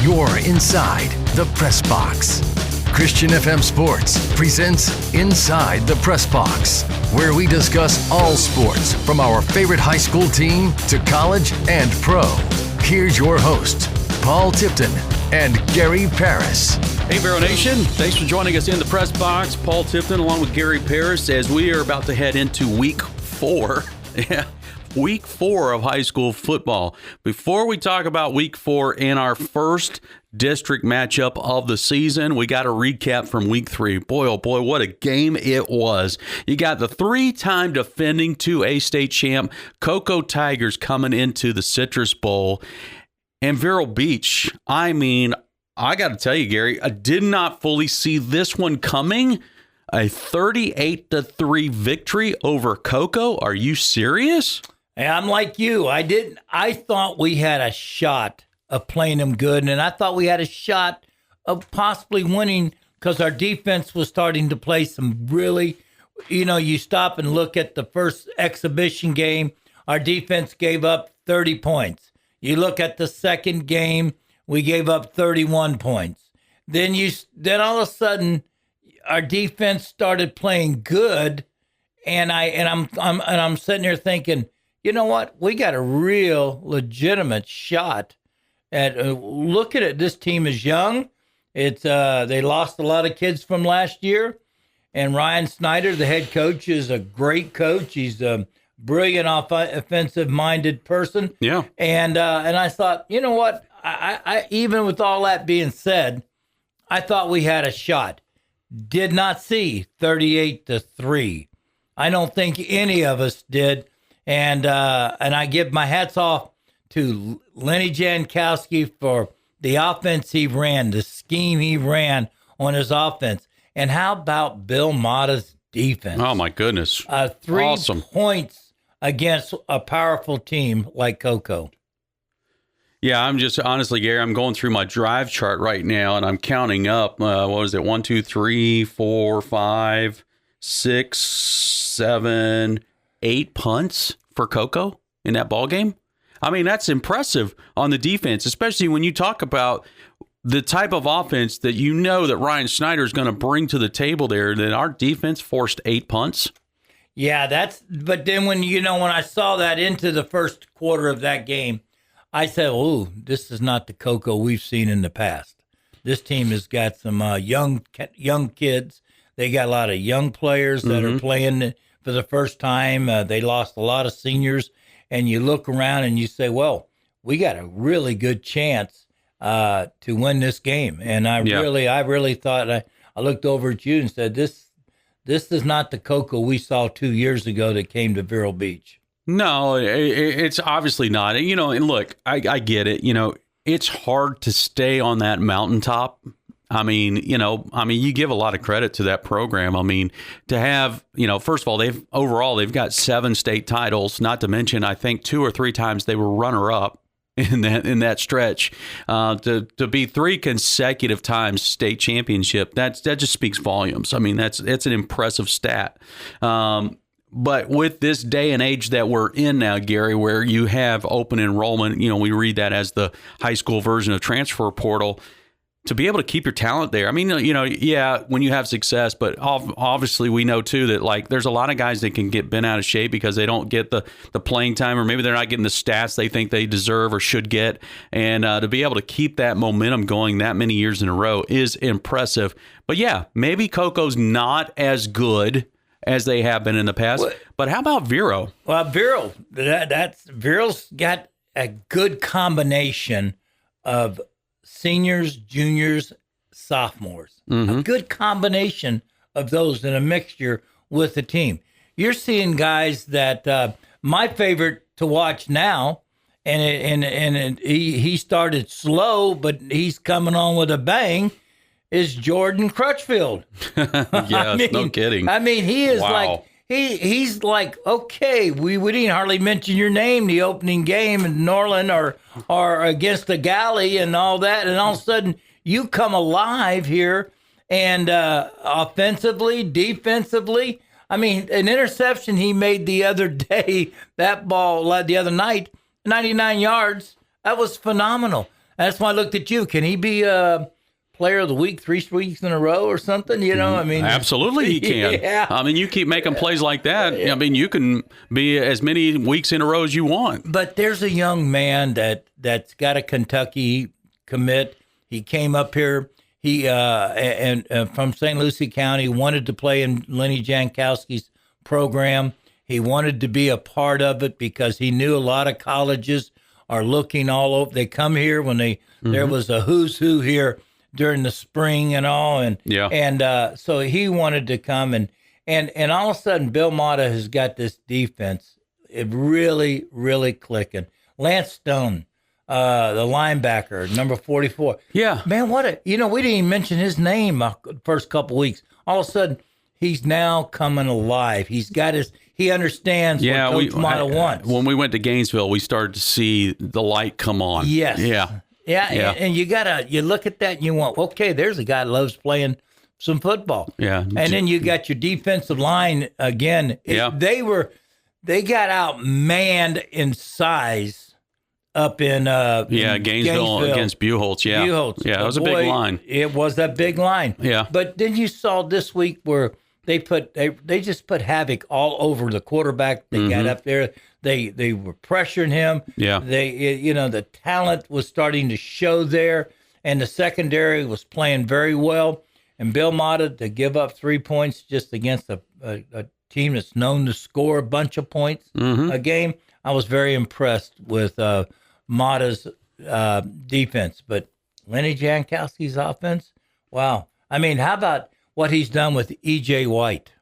You're inside the press box. Christian FM Sports presents Inside the Press Box, where we discuss all sports from our favorite high school team to college and pro. Here's your host, Paul Tipton and Gary Paris. Hey, Vero Nation. Thanks for joining us in the press box. Paul Tipton along with Gary Paris as we are about to head into week 4. Yeah. Week 4 of high school football. Before we talk about week 4 in our first district matchup of the season, we got a recap from week 3. Boy, oh boy, what a game it was. You got the 3-time defending 2A state champ Cocoa Tigers coming into the Citrus Bowl. And Vero Beach, I mean, I got to tell you, Gary, I did not fully see this one coming. A 38-3 victory over Cocoa. Are you serious? Hey, I'm like you. I thought we had a shot of playing them good, and I thought we had a shot of possibly winning because our defense was starting to play some really, you stop and look at the first exhibition game, our defense gave up 30 points. You look at the second game, we gave up 31 points. Then all of a sudden, our defense started playing good, and I'm sitting there thinking, you know what? We got a real legitimate shot at look at it. This team is young. It's they lost a lot of kids from last year, and Ryan Snyder, the head coach, is a great coach. He's a brilliant offensive-minded person. Yeah. And I thought, you know what? I even with all that being said, I thought we had a shot. Did not see 38-3. I don't think any of us did. And I give my hats off to Lenny Jankowski for the offense he ran, the scheme he ran on his offense. And how about Bill Mata's defense? Oh, my goodness. 3 awesome points against a powerful team like Cocoa. Yeah, I'm just, honestly, Gary, I'm going through my drive chart right now, and I'm counting up, 1, 2, 3, 4, 5, 6, 7, 8 punts for Cocoa in that ball game. I mean, that's impressive on the defense, especially when you talk about the type of offense that you know that Ryan Snyder is going to bring to the table there, that our defense forced 8 punts. Yeah, but then when I saw that into the first quarter of that game, I said, oh, this is not the Cocoa we've seen in the past. This team has got some young kids. They got a lot of young players that are playing for the first time. They lost a lot of seniors. And you look around and you say, well, we got a really good chance to win this game. And I really thought, I looked over at you and said, this is not the Cocoa we saw 2 years ago that came to Vero Beach. No, it's obviously not. And look, I get it. It's hard to stay on that mountaintop. I mean, you give a lot of credit to that program. I mean, to have, first of all, they've got 7 state titles, not to mention, I think 2 or 3 times they were runner-up in that stretch. To be 3 consecutive times state championship, that just speaks volumes. I mean, it's an impressive stat. But with this day and age that we're in now, Gary, where you have open enrollment, we read that as the high school version of transfer portal, to be able to keep your talent there. I mean, when you have success, but obviously we know too that there's a lot of guys that can get bent out of shape because they don't get the playing time, or maybe they're not getting the stats they think they deserve or should get. And to be able to keep that momentum going that many years in a row is impressive. But yeah, maybe Cocoa's not as good as they have been in the past. But how about Vero? Well, Vero's got a good combination of seniors, juniors, sophomores. A good combination of those in a mixture with the team. You're seeing guys that my favorite to watch now, and he started slow, but he's coming on with a bang, is Jordan Crutchfield. Yeah, no kidding. I mean, he is like, he's like, okay, we didn't hardly mention your name the opening game in Norland or against the Galley and all that, and all of a sudden you come alive here, and offensively, defensively. I mean, an interception he made the other day, that ball the other night, 99 yards, that was phenomenal. That's why I looked at you. Can he be Player of the Week 3 weeks in a row or something? You know, I mean, absolutely he can. Yeah. I mean, you keep making plays like that. I mean, you can be as many weeks in a row as you want. But there's a young man that's got a Kentucky commit. He came up here. He and from St. Lucie County, wanted to play in Lenny Jankowski's program. He wanted to be a part of it because he knew a lot of colleges are looking all over. They come here when there was a who's who here during the spring and all, and so he wanted to come and all of a sudden Bill Mata has got this defense. It really clicking. Lance Stone, the linebacker, number 44. Yeah. Man, we didn't even mention his name the first couple weeks. All of a sudden, he's now coming alive. He understands what Coach Mata wants. When we went to Gainesville, we started to see the light come on. Yes. Yeah. And you look at that and you want, okay, there's a guy that loves playing some football. Yeah. And then you got your defensive line again. They got outmanned in size up in Gainesville against Buchholz. Yeah. It was a big line. It was a big line. Yeah. But then you saw this week where they just put havoc all over the quarterback. They got up there. They were pressuring him. Yeah. The talent was starting to show there, and the secondary was playing very well. And Bill Mata to give up 3 points just against a team that's known to score a bunch of points a game. I was very impressed with Mata's defense, but Lenny Jankowski's offense, wow. I mean, how about what he's done with E.J. White?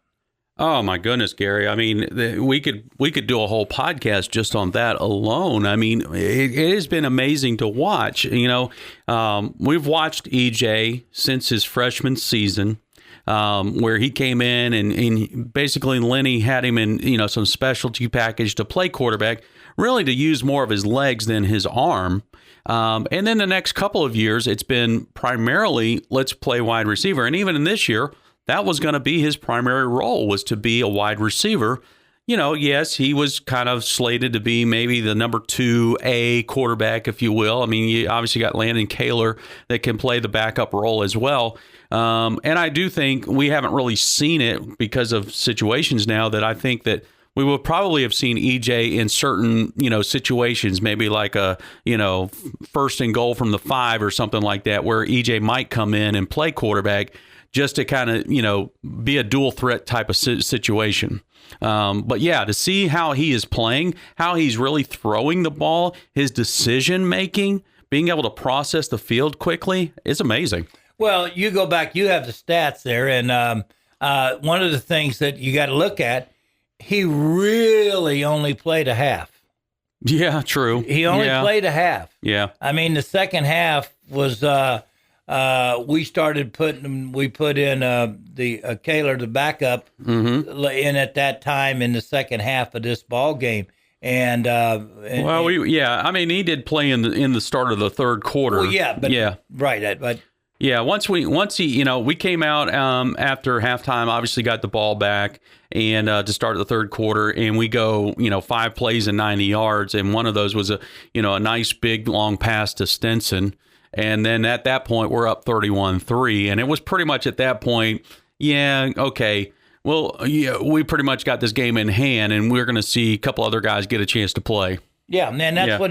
Oh my goodness, Gary! I mean, we could do a whole podcast just on that alone. I mean, it has been amazing to watch. You know, we've watched EJ since his freshman season, where he came in and basically Lenny had him in some specialty package to play quarterback, really to use more of his legs than his arm. And then the next couple of years, it's been primarily let's play wide receiver, and even in this year. That was going to be his primary role, was to be a wide receiver. Yes, he was kind of slated to be maybe the number 2A quarterback, if you will. I mean, you obviously got Landon Kaler that can play the backup role as well. And I do think we haven't really seen it because of situations now that I think that we will probably have seen EJ in certain, situations, maybe like a, first and goal from the 5 or something like that, where EJ might come in and play quarterback just to kind of, be a dual threat type of situation. But yeah, to see how he is playing, how he's really throwing the ball, his decision making, being able to process the field quickly, it's amazing. Well, you go back, you have the stats there. And one of the things that you got to look at, he really only played a half. Yeah, true. He only played a half. Yeah. I mean, the second half was we put in the Kaler, the backup, in at that time in the second half of this ball game, I mean, he did play in the start of the third quarter. Well, right, but. Yeah, once he, we came out after halftime, obviously got the ball back and to start the third quarter, and we go, 5 plays and 90 yards, and one of those was a nice big long pass to Stinson, and then at that point we're up 31-3, and it was pretty much at that point, okay, well, we pretty much got this game in hand, and we're going to see a couple other guys get a chance to play. Yeah, man, that's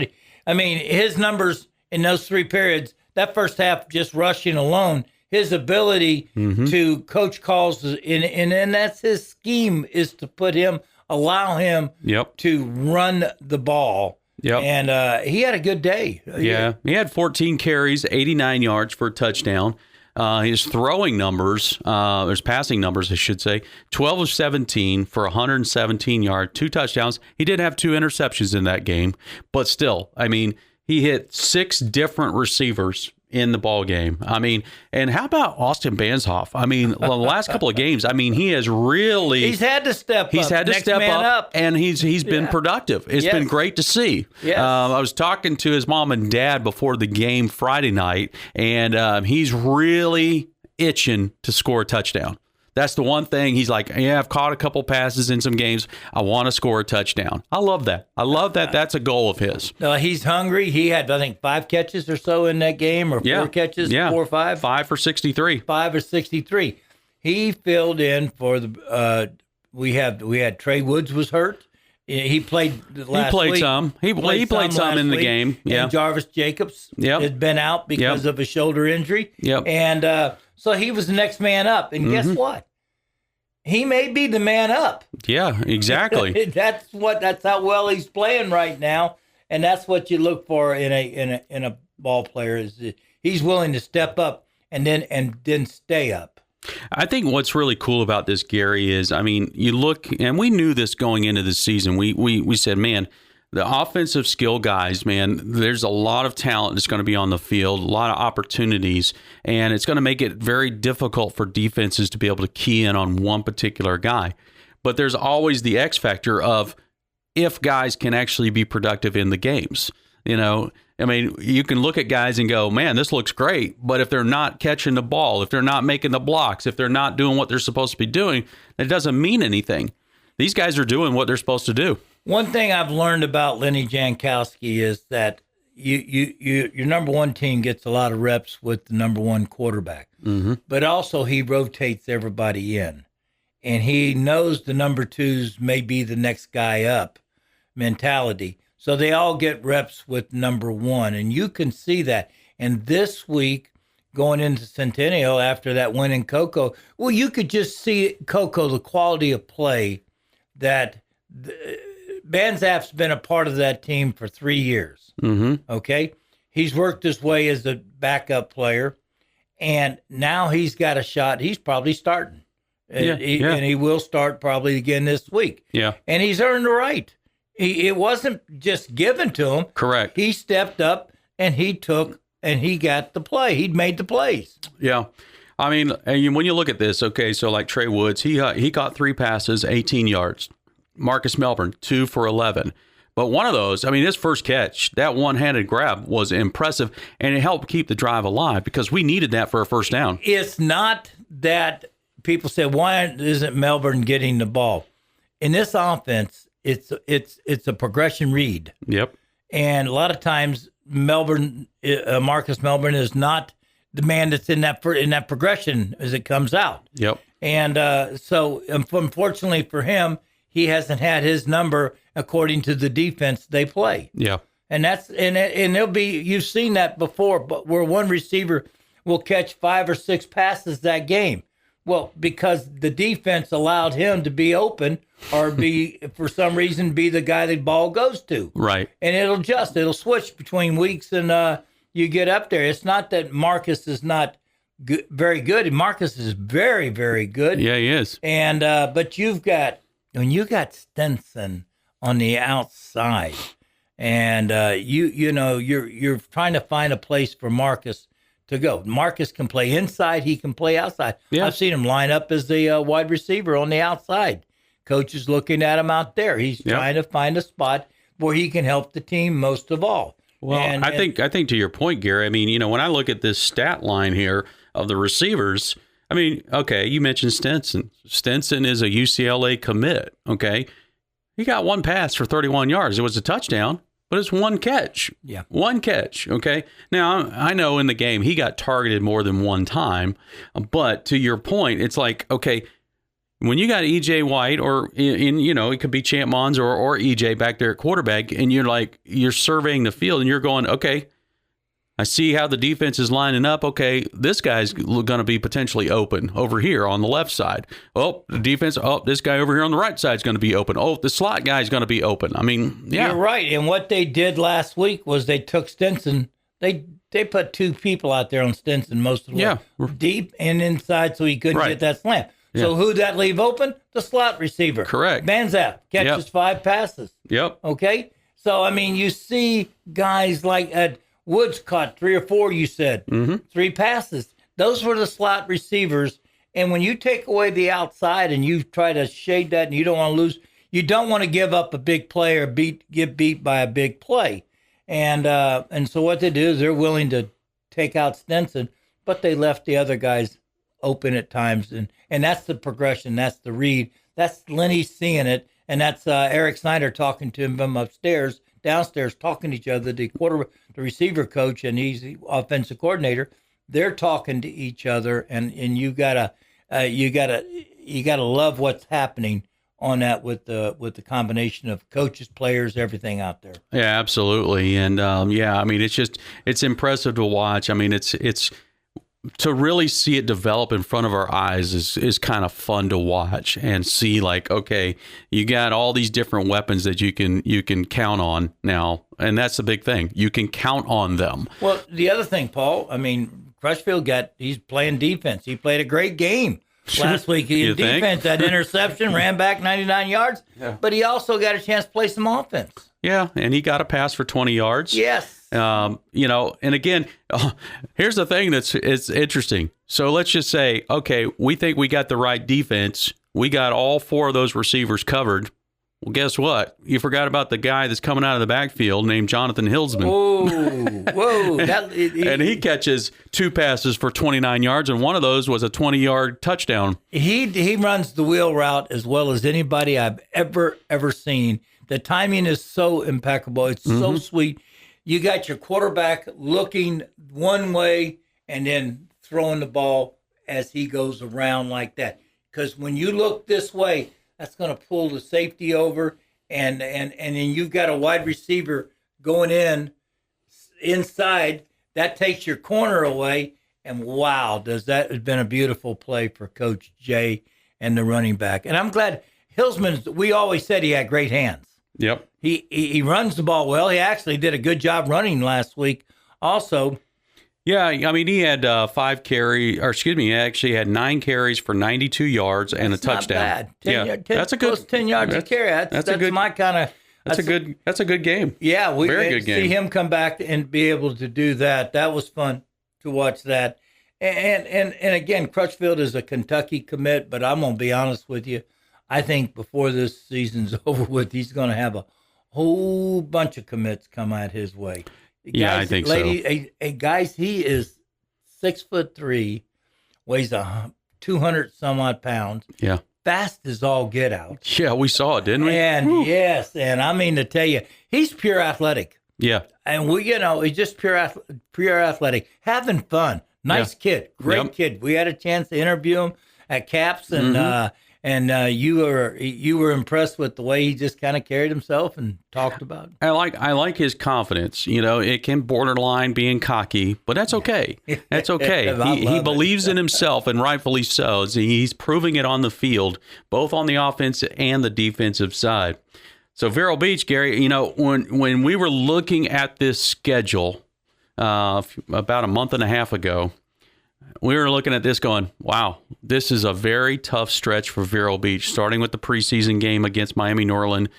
his numbers in those 3 periods. That first half, just rushing alone, his ability to coach calls, and that's his scheme, is to allow him to run the ball. Yep. And he had a good day. Yeah, he had 14 carries, 89 yards for a touchdown. His throwing numbers, his passing numbers, I should say, 12 of 17 for 117 yards, 2 touchdowns. He did have 2 interceptions in that game, but still, I mean, he hit 6 different receivers in the ball game. I mean, and how about Austin Banshoff? I mean, the last couple of games, I mean, he has really... He's had to step up. He's had to step up, and he's been productive. It's been great to see. Yes. I was talking to his mom and dad before the game Friday night, and he's really itching to score a touchdown. That's the one thing. He's like, yeah, I've caught a couple passes in some games. I want to score a touchdown. I love that. I love that. That's a goal of his. He's hungry. He had, I think, 5 catches or so in that game, or 4 catches, 4 or 5? 5 for 63. 5 or 63. He filled in for the. We had Trey Woods was hurt. He played last week. He played some in the game. Yeah. And Jarvis Jacobs had been out because of a shoulder injury. Yep. And so he was the next man up. And guess what? He may be the man up. Yeah, exactly. That's how well he's playing right now. And that's what you look for in a ball player, is that he's willing to step up and then stay up. I think what's really cool about this, Gary, is, I mean, you look, and we knew this going into the season. We said, man, the offensive skill guys, man, there's a lot of talent that's going to be on the field, a lot of opportunities, and it's going to make it very difficult for defenses to be able to key in on one particular guy. But there's always the X factor of if guys can actually be productive in the games. You know, I mean, you can look at guys and go, man, this looks great. But if they're not catching the ball, if they're not making the blocks, if they're not doing what they're supposed to be doing, it doesn't mean anything. These guys are doing what they're supposed to do. One thing I've learned about Lenny Jankowski is that your number one team gets a lot of reps with the number one quarterback. Mm-hmm. But also he rotates everybody in. And he knows the number twos may be the next guy up mentality. So they all get reps with number one, and you can see that. And this week, going into Centennial after that win in Cocoa, well, you could just see Cocoa, the quality of play that Banzap's been a part of that team for 3 years. Mm-hmm. Okay? He's worked his way as a backup player, and now he's got a shot. He's probably starting. And he will start probably again this week. Yeah. And he's earned the right. It wasn't just given to him. Correct. He stepped up and he took and he got the play. He'd made the plays. Yeah. I mean, when you look at this, okay, so like Trey Woods, he got 3 passes, 18 yards. Marcus Melbourne, 2 for 11. But one of those, I mean, his first catch, that one-handed grab was impressive, and it helped keep the drive alive because we needed that for a first down. It's not that people say, why isn't Melbourne getting the ball? In this offense, it's a progression read. Yep. And a lot of times Marcus Melbourne is not the man that's in that progression as it comes out. Yep. And so unfortunately for him, he hasn't had his number according to the defense they play. Yeah. And there'll be, you've seen that before, but where one receiver will catch 5 or 6 passes that game. Well, because the defense allowed him to be open or for some reason, be the guy the ball goes to. Right. And it'll switch between weeks and you get up there. It's not that Marcus is not very good. Marcus is very, very good. Yeah, he is. And but when you got Stinson on the outside, and you're trying to find a place for Marcus to go. Marcus can play inside. He can play outside. Yeah. I've seen him line up as the wide receiver on the outside. Coach is looking at him out there. He's trying to find a spot where he can help the team most of all. Well, I think to your point, Gary, I mean, when I look at this stat line here of the receivers, I mean, okay, you mentioned Stinson. Stinson is a UCLA commit, okay? He got 1 pass for 31 yards. It was a touchdown, but it's 1 catch. Yeah. 1 catch, okay? Now, I know in the game he got targeted more than 1 time, but to your point, it's like, okay, when you got E.J. White or, it could be Champ Mons or E.J. back there at quarterback, and you're surveying the field and you're going, okay, I see how the defense is lining up. Okay, this guy's going to be potentially open over here on the left side. Oh, the defense, this guy over here on the right side is going to be open. Oh, the slot guy is going to be open. I mean, yeah. You're right. And what they did last week was they took Stinson. They put 2 people out there on Stinson most of the way. Deep and inside so he couldn't get that slant. Yeah. So who'd that leave open? The slot receiver. Correct. Banzap catches 5 passes. Yep. Okay? So, I mean, you see guys like Woods caught 3 or 4, you said. Mm-hmm. 3 passes. Those were the slot receivers. And when you take away the outside and you try to shade that and you don't want to lose, you don't want to give up a big play or get beat by a big play. And so what they do is they're willing to take out Stinson, but they left the other guys open at times, and that's the progression. That's the read. That's Lenny seeing it, and that's Eric Snyder talking to him from downstairs, talking to each other. The receiver coach, and he's the offensive coordinator. They're talking to each other, and you gotta love what's happening on that with the combination of coaches, players, everything out there. Yeah, absolutely. And I mean, it's impressive to watch. I mean, it's to really see it develop in front of our eyes is kind of fun to watch and see, like, okay, you got all these different weapons that you can count on now. And that's the big thing. You can count on them. Well, the other thing, Paul, I mean, Crutchfield he's playing defense. He played a great game last week. He defense, that interception, ran back 99 yards, but he also got a chance to play some offense. Yeah, and he got a pass for 20 yards. Yes. And again, here's the thing it's interesting. So let's just say, okay, we think we got the right defense. We got all 4 of those receivers covered. Well, guess what? You forgot about the guy that's coming out of the backfield named Jonathan Hilsman. Whoa. And he catches 2 passes for 29 yards, and one of those was a 20-yard touchdown. He runs the wheel route as well as anybody I've ever seen. The timing is so impeccable. It's so sweet. You got your quarterback looking one way and then throwing the ball as he goes around like that. Because when you look this way, that's going to pull the safety over, and then you've got a wide receiver going inside. That takes your corner away, and wow, that has been a beautiful play for Coach Jay and the running back. And I'm glad we always said he had great hands. Yep. He runs the ball well. He actually did a good job running last week also. Yeah, I mean, he had 5 carries, or excuse me, he actually had 9 carries for 92 yards and a touchdown. Not bad. That's a good 10 yards a carry. That's my kind of. That's a good game. Yeah, very good game. See him come back and be able to do that. That was fun to watch that. And again, Crutchfield is a Kentucky commit, but I'm gonna be honest with you. I think before this season's over with, he's gonna have a whole bunch of commits come out his way. Yeah, I think so. Guys, he is 6'3", weighs 200 some odd pounds. Yeah, fast as all get out. Yeah, we saw it, didn't we? And yes, and I mean to tell you, he's pure athletic. Yeah, and he's just pure athletic, having fun. Nice kid, great kid. We had a chance to interview him at Caps, and you were impressed with the way he just kind of carried himself and talked about it. I like his confidence. You know, it can borderline being cocky, but that's okay. That's okay. he believes in himself, and rightfully so. He's proving it on the field, both on the offensive and the defensive side. So Vero Beach, Gary, you know, when we were looking at this schedule about a month and a half ago, we were looking at this going, wow, this is a very tough stretch for Vero Beach, starting with the preseason game against Miami Norland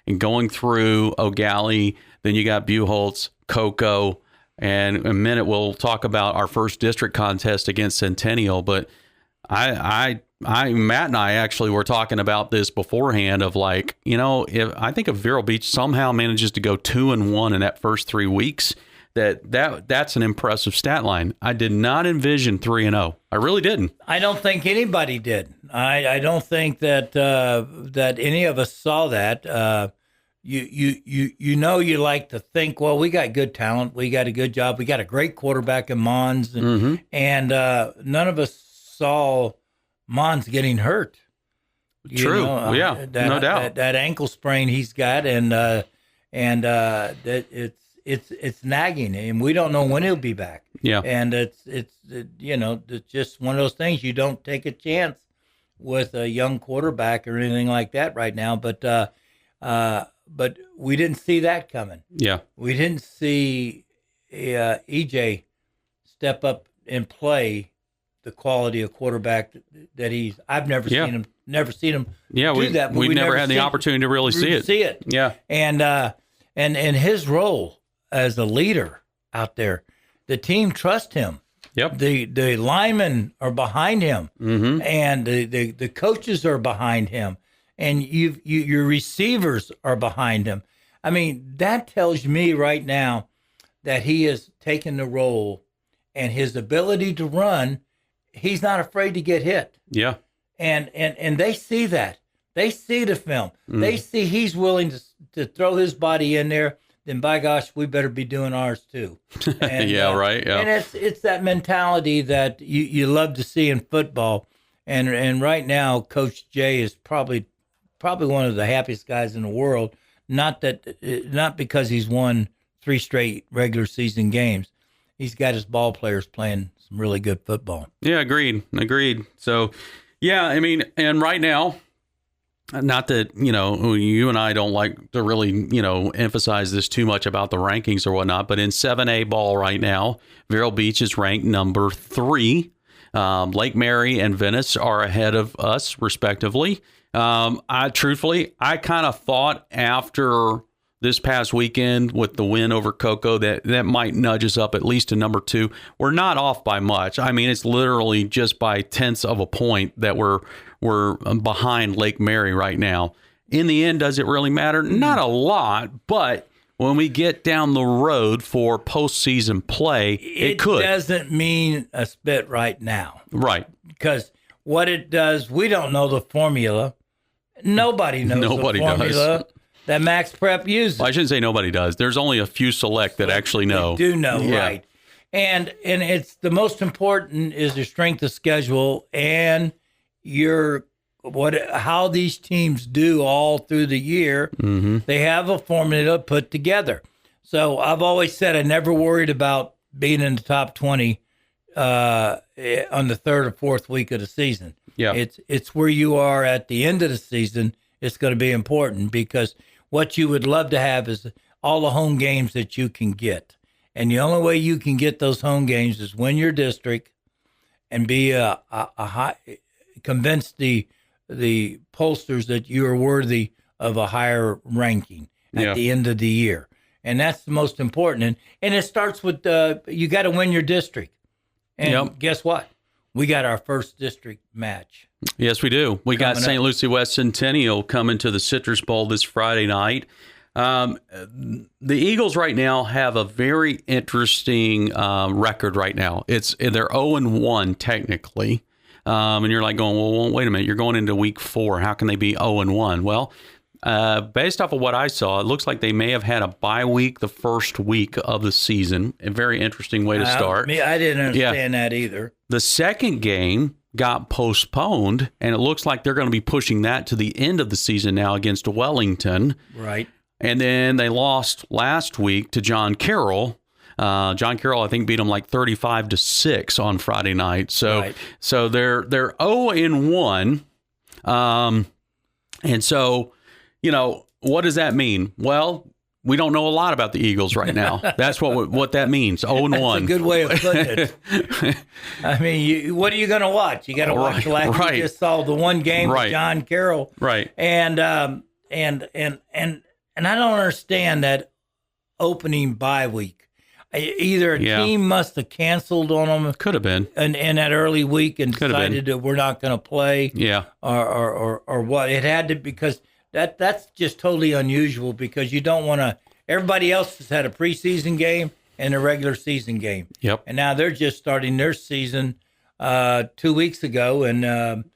and going through O'Galley. Then you got Buchholz, Cocoa, and in a minute we'll talk about our first district contest against Centennial. But Matt and I actually were talking about this beforehand of like, you know, I think if Vero Beach somehow manages to go 2-1 in that first 3 weeks, that's an impressive stat line. I did not envision 3-0. I really didn't. I don't think anybody did. I don't think that that any of us saw that. You like to think, well, we got good talent, we got a good job, we got a great quarterback in Mons, and none of us saw Mons getting hurt. True. No doubt. That ankle sprain he's got, and that it's nagging, and we don't know when he'll be back. Yeah. And it's just one of those things. You don't take a chance with a young quarterback or anything like that right now. But we didn't see that coming. Yeah. We didn't see EJ step up and play the quality of quarterback that he's. I've never seen him. Never seen him. Yeah, do that. We've never had the opportunity to really see it. Yeah. And his role as a leader out there, the team trusts him. Yep. The linemen are behind him, and the coaches are behind him, and your receivers are behind him. I mean, that tells me right now that he has taken the role, and his ability to run he's not afraid to get hit. Yeah. And they see that. They see the film. They see he's willing to throw his body in there. Then by gosh, we better be doing ours too. And, Right. Yeah. And it's that mentality that you love to see in football. And right now, Coach Jay is probably one of the happiest guys in the world. Not because he's won 3 straight regular season games. He's got his ball players playing some really good football. Yeah, agreed. So, yeah, I mean, and right now, not that, you and I don't like to really, emphasize this too much about the rankings or whatnot, but in 7A ball right now, Vero Beach is ranked number 3. Lake Mary and Venice are ahead of us, respectively. I kind of thought after this past weekend with the win over Cocoa that might nudge us up at least to number 2. We're not off by much. I mean, it's literally just by tenths of a point that we're behind Lake Mary right now. In the end, does it really matter? Not a lot, but when we get down the road for postseason play, it could. It doesn't mean a spit right now. Right. Because what it does, we don't know the formula. Nobody knows the formula that Max Prep uses. Well, I shouldn't say nobody does. There's only a few select that actually know. They do know, right. And it's the most important is your strength of schedule and how these teams do all through the year. Mm-hmm. They have a formula put together. So I've always said I never worried about being in the top 20 on the 3rd or 4th week of the season. Yeah. It's where you are at the end of the season. It's going to be important because what you would love to have is all the home games that you can get. And the only way you can get those home games is win your district and be a high, convince the pollsters that you are worthy of a higher ranking at the end of the year. And that's the most important. And it starts with you got to win your district. And guess what? We got our first district match. Yes, we do. We got St. Lucie West Centennial coming to the Citrus Bowl this Friday night. The Eagles right now have a very interesting record right now. They're 0-1 technically. And you're like going, well, wait a minute. You're going into week 4. How can they be 0-1? Well, based off of what I saw, it looks like they may have had a bye week the first week of the season. A very interesting way to start. I didn't understand that either. The second game got postponed, and it looks like they're going to be pushing that to the end of the season now against Wellington. Right. And then they lost last week to John Carroll. John Carroll, I think, beat them like 35-6 on Friday night. So they're 0-1. And so, what does that mean? Well, we don't know a lot about the Eagles right now. That's what that means. 0-1. That's a good way of putting it. I mean, what are you going to watch? You got to watch You just saw the one game with John Carroll. Right. And I don't understand that opening bye week. Either a team must have canceled on them. Could have been. In that early week and decided that we're not going to play. Yeah. Or what. It had to, because that's just totally unusual, because you don't want to. Everybody else has had a preseason game and a regular season game. Yep. And now they're just starting their season 2 weeks ago, and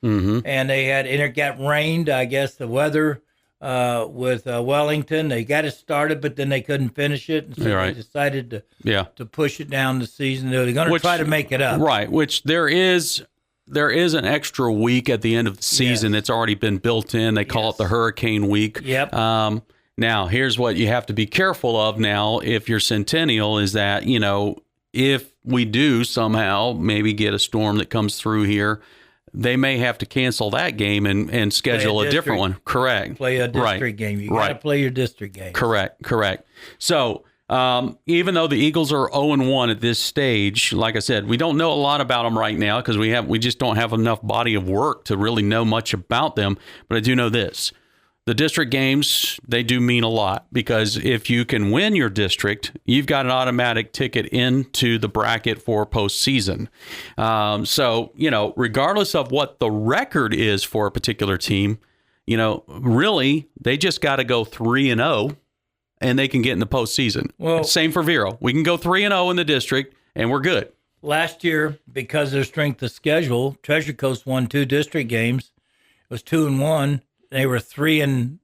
it got rained. I guess the weather with Wellington, they got it started, but then they couldn't finish it, and so they decided to push it down the season. They're going to try to make it up. Right. Which there is an extra week at the end of the season that's already been built in. They call it the Hurricane Week. Yep. Now, here's what you have to be careful of now if you're Centennial is that, if we do somehow maybe get a storm that comes through here, they may have to cancel that game and schedule a different one. Correct. Play a district game. You got to play your district game. Correct. So even though the Eagles are 0-1 at this stage, like I said, we don't know a lot about them right now because we just don't have enough body of work to really know much about them. But I do know this. The district games, they do mean a lot, because if you can win your district, you've got an automatic ticket into the bracket for postseason. So, regardless of what the record is for a particular team, really, they just got to go 3-0 and they can get in the postseason. Well, same for Vero. We can go 3-0 in the district and we're good. last year, because of their strength of schedule, Treasure Coast won 2 district games. It was 2-1. They were 3-6.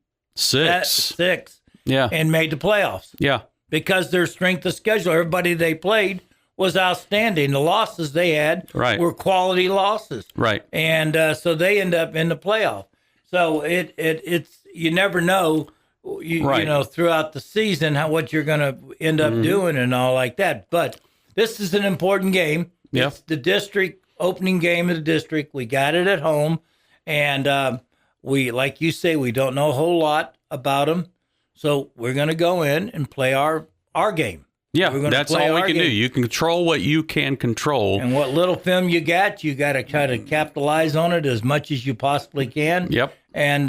Yeah. And made the playoffs. Yeah. Because their strength of schedule, everybody they played was outstanding. The losses they had were quality losses. Right. And so they end up in the playoff. So it's you never know, you know, throughout the season what you're going to end up doing and all like that. But this is an important game. Yeah. It's the district opening game of the district. We got it at home, and we, like you say, we don't know a whole lot about them. So we're going to go in and play our game. Yeah, that's all we can do. You can control what you can control. And what little film you got to try to capitalize on it as much as you possibly can. Yep. And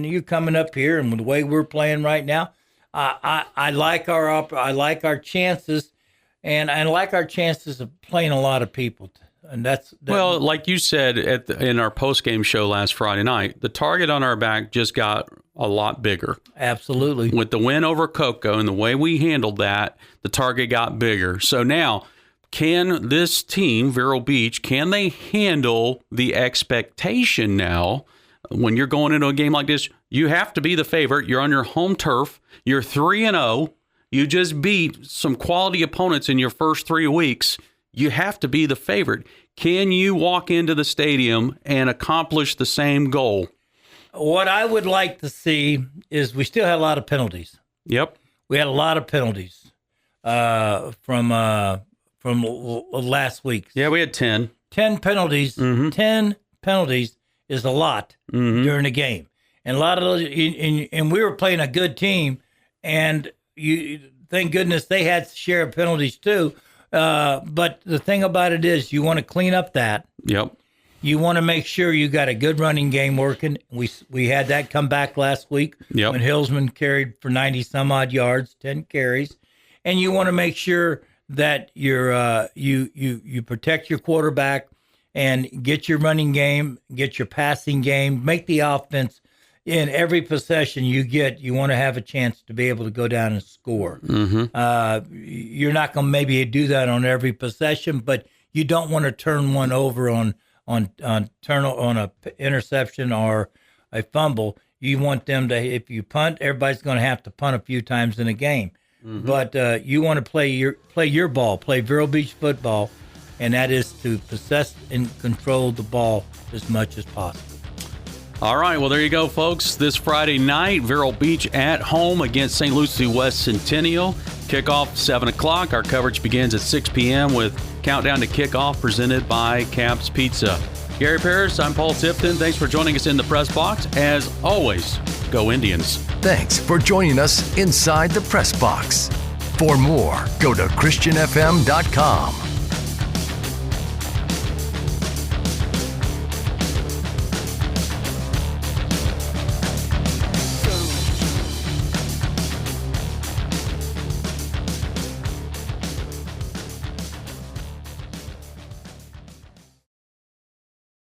you're coming up here, and with the way we're playing right now, I like our chances, and I like our chances of playing a lot of people. And well, like you said in our post-game show last Friday night, the target on our back just got a lot bigger. Absolutely. With the win over Cocoa and the way we handled that, the target got bigger. So now, can this team, Vero Beach, can they handle the expectation now? When you're going into a game like this, you have to be the favorite. You're on your home turf. You're 3-0. You just beat some quality opponents in your first 3 weeks. You have to be the favorite. Can you walk into the stadium and accomplish the same goal? What I would like to see is we still had a lot of penalties. Yep. We had a lot of penalties from last week. Yeah, we had 10. 10 penalties. 10 penalties is a lot during the game. And a lot of those, and we were playing a good team, and thank goodness they had to share penalties too. But the thing about it is you want to clean up that. Yep. You want to make sure you got a good running game working. We had that come back last week when Hillsman carried for 90-some-odd yards, 10 carries. And you want to make sure that you protect your quarterback and get your running game, get your passing game, make the offense. In every possession you get, you want to have a chance to be able to go down and score. You're not going to maybe do that on every possession, but you don't want to turn one over on a interception or a fumble. You want them to, if you punt, everybody's going to have to punt a few times in a game. But you want to play your ball, play Vero Beach football, and that is to possess and control the ball as much as possible. All right, well, there you go, folks. This Friday night, Vero Beach at home against St. Lucie West Centennial. Kickoff 7 o'clock. Our coverage begins at 6 p.m. with Countdown to Kickoff presented by Caps Pizza. Gary Parrish, I'm Paul Tipton. Thanks for joining us in the press box. As always, go Indians. Thanks for joining us inside the press box. For more, go to ChristianFM.com.